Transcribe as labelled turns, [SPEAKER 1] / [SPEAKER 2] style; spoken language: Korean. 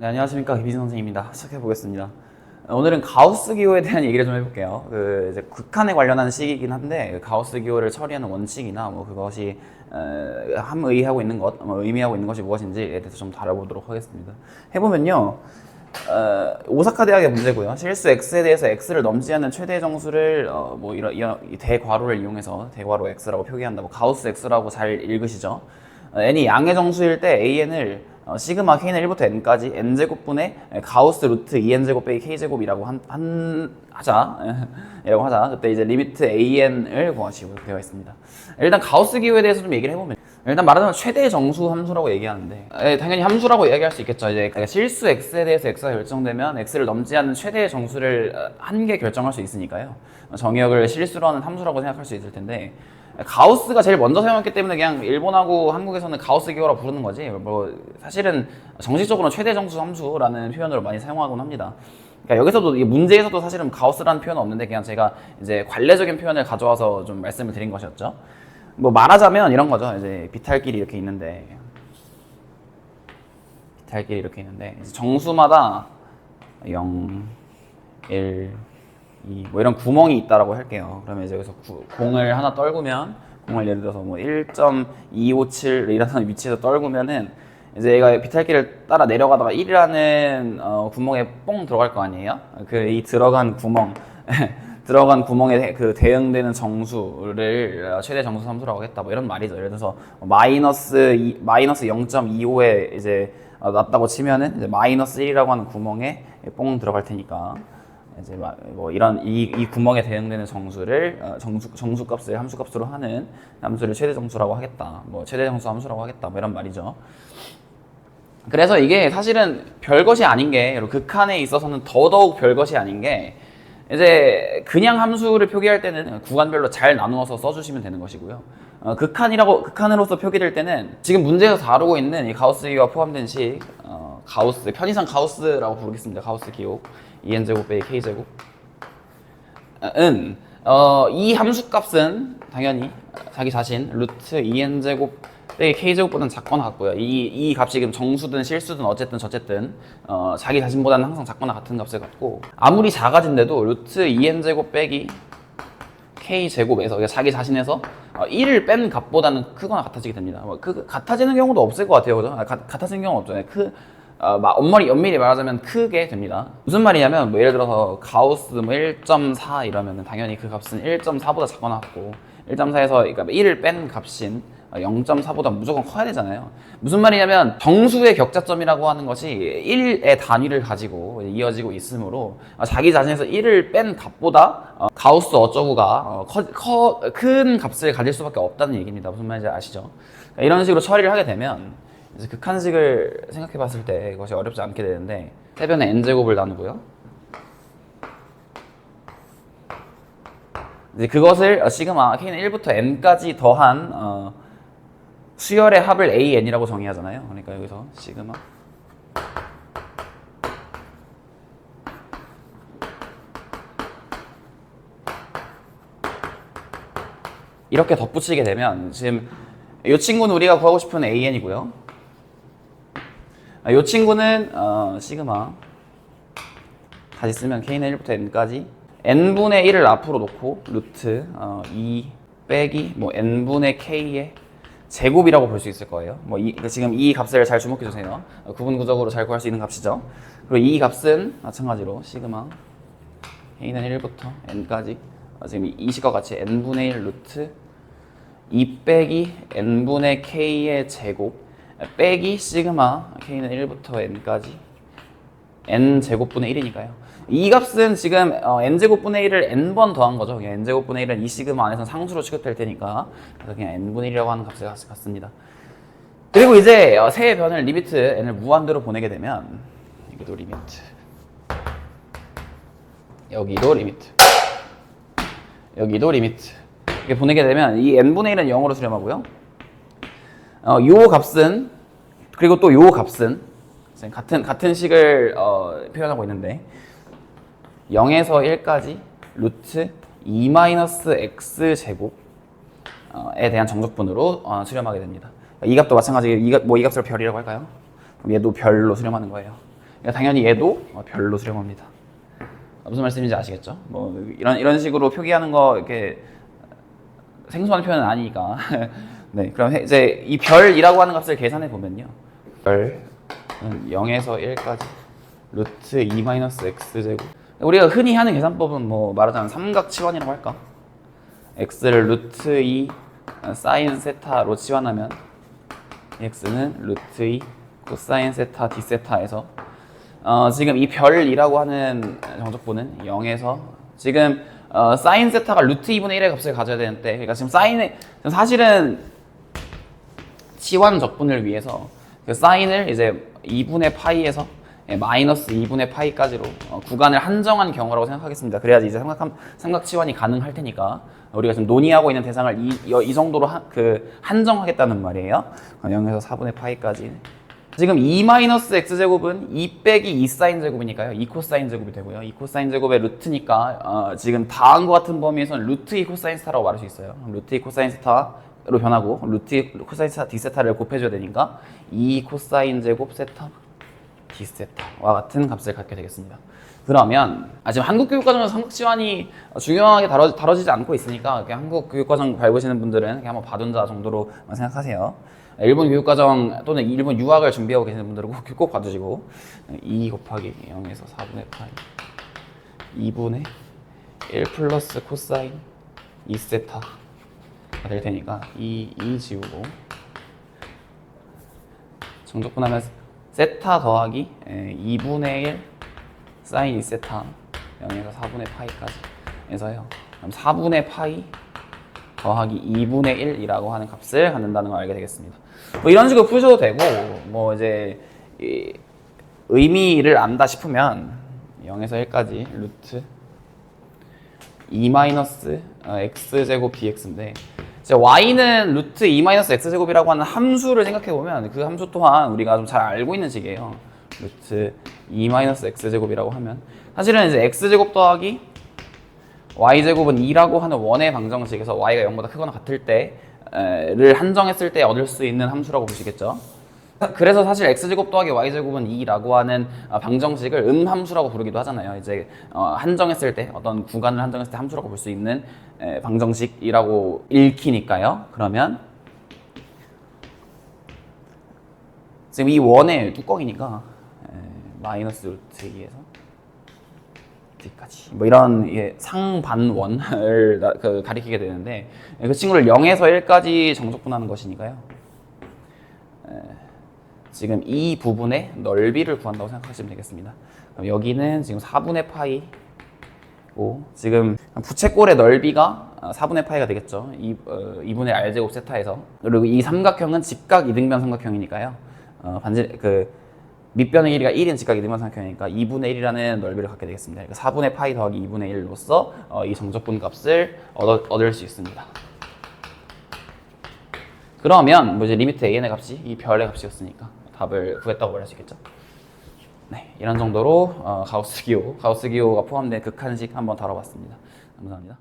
[SPEAKER 1] 네, 안녕하십니까. 김희진 선생님입니다. 시작해 보겠습니다. 오늘은 가우스 기호에 대한 얘기를 좀 해볼게요. 이제 극한에 관련한 식이긴 한데 가우스 기호를 처리하는 원칙이나 뭐 그것이 함의하고 있는 것, 의미하고 있는 것이 무엇인지에 대해서 좀 다뤄보도록 하겠습니다. 해보면요, 오사카 대학의 문제고요. 실수 x에 대해서 x를 넘지 않는 최대 정수를 뭐 이런 이 대괄호를 이용해서 대괄호 x라고 표기한다. 뭐 가우스 x라고 잘 읽으시죠? n이 양의 정수일 때 an을 시그마 k는 1부터 n까지 n제곱분의 가우스 루트 2n제곱 빼기 k제곱이라고 이라고 하자. 그때 이제 리미트 an을 구하시고 되어 있습니다. 일단 가우스 기호에 대해서 좀 얘기를 해보면, 일단 말하자면 최대 정수 함수라고 얘기하는데, 당연히 함수라고 얘기할 수 있겠죠. 이제 실수 x에 대해서 x가 결정되면 x를 넘지 않는 최대의 정수를 한 개 결정할 수 있으니까요. 정의역을 실수로 하는 함수라고 생각할 수 있을 텐데, 가우스가 제일 먼저 사용했기 때문에 그냥 일본하고 한국에서는 가우스 기호라고 부르는 거지, 뭐 사실은 정식적으로는 최대 정수 함수라는 표현으로 많이 사용하곤 합니다. 그러니까 여기서도 이 문제에서도 사실은 가우스라는 표현은 없는데 그냥 제가 이제 관례적인 표현을 가져와서 좀 말씀을 드린 것이었죠. 뭐 말하자면 이런 거죠. 이제 비탈길이 이렇게 있는데 이제 정수마다 0, 1, 2, 뭐 이런 구멍이 있다라고 할게요. 그러면 이제 여기서 공을 하나 떨구면, 공을 예를 들어서 뭐 1.257이라는 위치에서 떨구면은 이제 얘가 비탈길을 따라 내려가다가 1이라는 구멍에 뽕 들어갈 거 아니에요? 이 들어간 구멍 들어간 구멍에 그 대응되는 정수를 최대 정수 함수라고 하겠다, 뭐 이런 말이죠. 예를 들어서 마이너스 0.25에 이제 놨다고 치면은 이제 마이너스 1이라고 하는 구멍에 뽕 들어갈 테니까 이제 뭐 이런 이 구멍에 대응되는 정수를 정수값을 함수값으로 하는 함수를 최대 정수라고 하겠다, 뭐 최대 정수 함수라고 하겠다, 뭐 이런 말이죠. 그래서 이게 사실은 별것이 아닌 게, 극한에 있어서는 더더욱 별것이 아닌 게, 이제 그냥 함수를 표기할 때는 구간별로 잘 나누어서 써주시면 되는 것이고요. 극한으로서 표기될 때는 지금 문제에서 다루고 있는 이 가우스 기호가 포함된 식, 가우스, 편의상 가우스라고 부르겠습니다. 가우스 기호 2n제곱 빼기 k제곱 이 함수값은 당연히 자기 자신 루트 2n제곱 빼기 k제곱보다는 작거나 같고요. 이 값이 지금 정수든 실수든 어쨌든 저쨌든 자기 자신보다는 항상 작거나 같은 값을 갖고, 아무리 작아진데도 루트 2n제곱 빼기 k제곱에서, 그러니까 자기 자신에서 1을 뺀 값보다는 크거나 같아지게 됩니다. 같아지는 경우도 없을 것 같아요. 그죠? 같아지는 경우는 없잖아요. 엄밀히 말하자면 크게 됩니다. 무슨 말이냐면, 뭐 예를 들어서 가우스 뭐 1.4 이러면은 당연히 그 값은 1.4보다 작거나 같고, 1.4에서 그러니까 1을 뺀 값인 0.4보다 무조건 커야 되잖아요. 무슨 말이냐면, 정수의 격자점이라고 하는 것이 1의 단위를 가지고 이어지고 있으므로 자기 자신에서 1을 뺀 값보다 가우스 어쩌고가 큰 값을 가질 수밖에 없다는 얘기입니다. 무슨 말인지 아시죠? 이런 식으로 처리를 하게 되면 이제 극한식을 생각해 봤을 때 그것이 어렵지 않게 되는데, 세변에 n제곱을 나누고요. 이제 그것을 시그마 k는 1부터 n까지 더한 수열의 합을 an이라고 정의하잖아요. 그러니까 여기서 시그마 이렇게 덧붙이게 되면, 지금 이 친구는 우리가 구하고 싶은 an이고요. 이 친구는 시그마 다시 쓰면 k는 1부터 n까지 n분의 1을 앞으로 놓고 루트 2 빼기 뭐 n분의 k의 제곱이라고 볼 수 있을 거예요. 지금 이 값을 잘 주목해 주세요. 구분구적으로 잘 구할 수 있는 값이죠. 그리고 이 값은 마찬가지로 시그마 k는 1부터 n까지 지금 이 식과 같이 n분의 1 루트 2 빼기 n분의 k의 제곱 빼기 시그마 k는 1부터 n까지 n제곱분의 1이니까요. 이 값은 지금 n제곱분의 1을 n번 더한 거죠. 그냥 n제곱분의 1은 이 시그마 안에서 상수로 취급될 테니까, 그래서 그냥 n분의 1이라고 하는 값을 갖습니다. 그리고 이제 세 변을 리미트 n을 무한대로 보내게 되면, 여기도 리미트, 여기도 리미트, 여기도 리미트, 이렇게 보내게 되면 이 n분의 1은 0으로 수렴하고요. 요 값은, 그리고 또 요 값은 같은 식을 표현하고 있는데, 0에서 1까지 루트 2-x 제곱에 대한 정적분으로 수렴하게 됩니다. 이 값도 마찬가지로 이 값을 별이라고 할까요? 그럼 얘도 별로 수렴하는 거예요. 그러니까 당연히 얘도 별로 수렴합니다. 무슨 말씀인지 아시겠죠? 뭐 이런 식으로 표기하는 거 이렇게 생소한 표현은 아니니까. 네, 그럼 이제 이 별이라고 하는 값을 계산해 보면요. 별은 0에서 1까지 루트 2-x 제곱. 우리가 흔히 하는 계산법은 뭐 말하자면 삼각 치환이라고 할까? x를 루트 2 사인 세타로 치환하면 x는 루트 2 코사인 세타 d 세타에서 지금 이 별이라고 하는 정적분은 0에서 지금 사인 세타가 루트 2분의 1의 값을 가져야 되는데, 그러니까 지금 사실은 치환 적분을 위해서 그 사인을 이제 2분의 파이에서 마이너스 2분의 파이까지로 구간을 한정한 경우라고 생각하겠습니다. 그래야지 이제 삼각 치환이 가능할 테니까 우리가 지금 논의하고 있는 대상을 이 정도로 한정하겠다는 말이에요. 0에서 4분의 파이까지. 지금 2-x제곱은 2 빼기 2사인 제곱이니까요. 2코사인 제곱이 되고요. 2코사인 제곱의 루트니까 지금 다음과 같은 범위에서는 루트 2 코사인 세타라고 말할 수 있어요. 루트 2 코사인 세타로 변하고 루트 2 코사인 세타 d 세타를 곱해줘야 되니까 2 코사인 제곱 세타 d 세타와 같은 값을 갖게 되겠습니다. 그러면 지금 한국 교육과정에서 삼각지환이 중요하게 다뤄지지 않고 있으니까 그냥 한국 교육과정 밟으시는 분들은 그냥 한번 봐둔다 정도로 생각하세요. 일본 교육과정 또는 일본 유학을 준비하고 계시는 분들은 꼭 봐두시고 2 곱하기 0에서 4분의 파이 2분의 1 플러스 코사인 2세타가 될 테니까 2 지우고 정적분하면 세타 더하기 2분의 1 사인 2세타 0에서 4분의 파이까지 해서요. 그럼 4분의 파이 더하기 2분의 1이라고 하는 값을 갖는다는 걸 알게 되겠습니다. 뭐 이런 식으로 푸셔도 되고, 뭐 이제 의미를 안다 싶으면 0에서 1까지 루트 2-x제곱 dx인데, y는 루트 2-x제곱이라고 하는 함수를 생각해보면 그 함수 또한 우리가 좀 잘 알고 있는 식이에요. 루트 2-x제곱이라고 하면 사실은 이제 x제곱 더하기 y제곱은 2라고 하는 원의 방정식에서 y가 0보다 크거나 같을 때를 한정했을 때 얻을 수 있는 함수라고 보시겠죠. 그래서 사실 x제곱 더하기 y제곱은 2라고 하는 방정식을 음함수라고 부르기도 하잖아요. 이제 한정했을 때 어떤 구간을 한정했을 때 함수라고 볼 수 있는 방정식이라고 읽히니까요. 그러면 지금 이 원의 뚜껑이니까 마이너스 루트 2에서 까지 뭐 이런 상반원을 가리키게 되는데, 그 친구를 0에서 1까지 정적분하는 것이니까요. 지금 이 부분의 넓이를 구한다고 생각하시면 되겠습니다. 그럼 여기는 지금 4분의 파이고 지금 부채꼴의 넓이가 4분의 파이가 되겠죠. 2분의 r제곱 세타에서. 그리고 이 삼각형은 직각 이등변 삼각형이니까요. 밑변의 길이가 1인 직각 이등변 삼각형이니까 2분의 1이라는 넓이를 갖게 되겠습니다. 그러니까 4분의 파이 더하기 2분의 1로서 이 정적분 값을 얻을 수 있습니다. 그러면 뭐 이제 리미트 an의 값이 이 별의 값이었으니까 답을 구했다고 말할 수 있겠죠. 네, 이런 정도로 가우스 기호가 포함된 극한식 한번 다뤄봤습니다. 감사합니다.